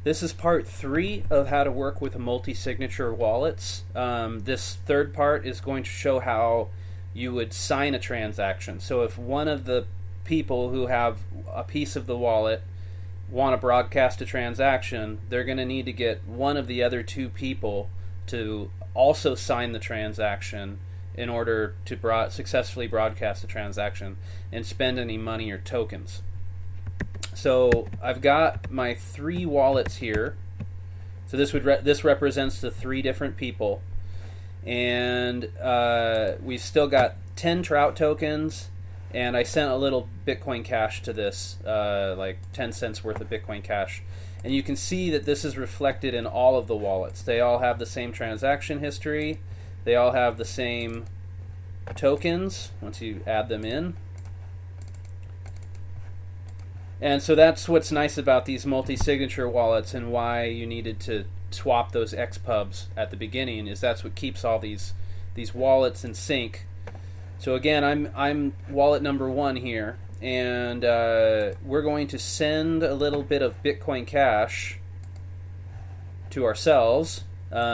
This is part 3 of how to work with multi-signature wallets. This third part is going to show how you would sign a transaction. So if one of the people who have a piece of the wallet want to broadcast a transaction, they're going to need to get one of the other two people to also sign the transaction in order to successfully broadcast the transaction and spend any money or tokens. So I've got my 3 wallets here. So this represents the 3 different people, and we've still got 10 Trout tokens. And I sent a little Bitcoin Cash to this, like 10 cents worth of Bitcoin Cash. And you can see that this is reflected in all of the wallets. They all have the same transaction history. They all have the same tokens once you add them in. And so that's what's nice about these multi-signature wallets, and why you needed to swap those XPubs at the beginning, is that's what keeps all these wallets in sync. So again, I'm wallet number 1 here, and we're going to send a little bit of Bitcoin Cash to ourselves,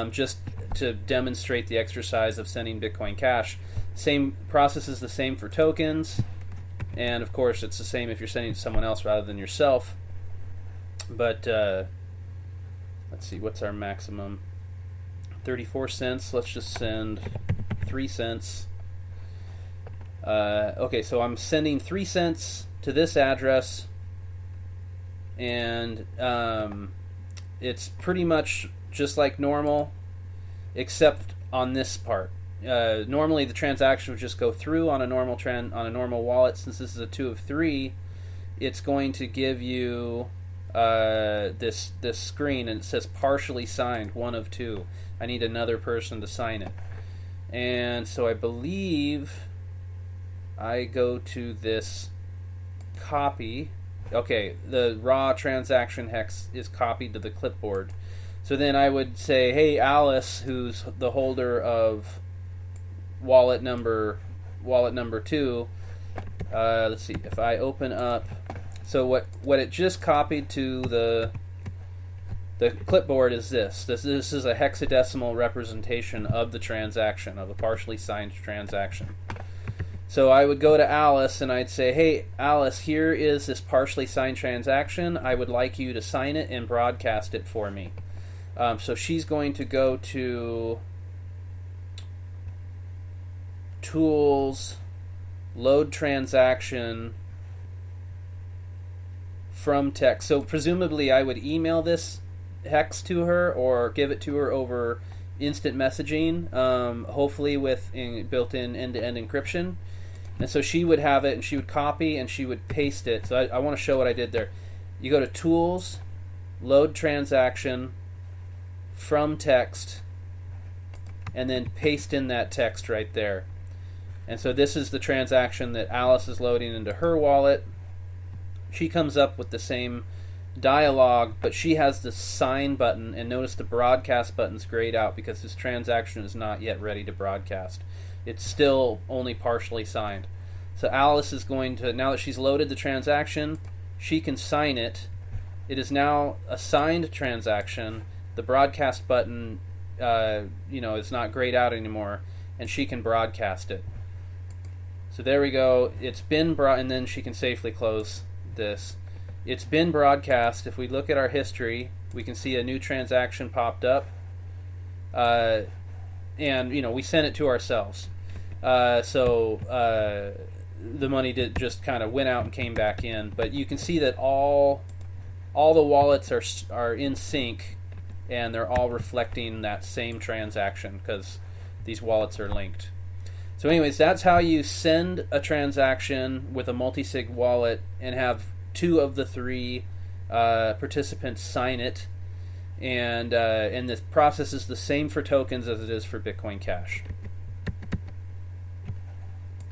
just to demonstrate the exercise of sending Bitcoin Cash. Same process is the same for tokens, and of course it's the same if you're sending it to someone else rather than yourself. But let's see, what's our maximum? 34 cents. Let's just send 3 cents. Okay, so I'm sending 3 cents to this address, and it's pretty much just like normal, except on this part. Normally the transaction would just go through on a normal wallet. Since this is a 2 of 3, it's going to give you this screen, and it says partially signed, 1 of 2. I need another person to sign it, and so I believe I go to this copy. Okay, the raw transaction hex is copied to the clipboard. So then I would say, hey, Alice, who's the holder of wallet number 2. Let's see, if I open up, so what it just copied to the clipboard is this. This is a hexadecimal representation of the transaction, of a partially signed transaction. So I would go to Alice and I'd say, hey, Alice, here is this partially signed transaction. I would like you to sign it and broadcast it for me. So she's going to go to Tools, Load Transaction, from text. So presumably I would email this hex to her or give it to her over instant messaging, hopefully with built-in end-to-end encryption. And so she would have it, and she would copy, and she would paste it. So I want to show what I did there. You go to Tools, Load Transaction, From Text, and then paste in that text right there. And so this is the transaction that Alice is loading into her wallet. She comes up with the same dialogue, but she has the sign button, and notice the broadcast button's grayed out because this transaction is not yet ready to broadcast. It's still only partially signed. So Alice is going to, now that she's loaded the transaction, she can sign it. It is now a signed transaction. The broadcast button, is not grayed out anymore, and she can broadcast it. So there we go. It's been and then she can safely close this. It's been broadcast. If we look at our history, we can see a new transaction popped up. And we sent it to ourselves, so the money just kind of went out and came back in. But you can see that all the wallets are in sync, and they're all reflecting that same transaction because these wallets are linked. So anyways, that's how you send a transaction with a multi-sig wallet and have 2 of the 3 participants sign it. And the process is the same for tokens as it is for Bitcoin Cash.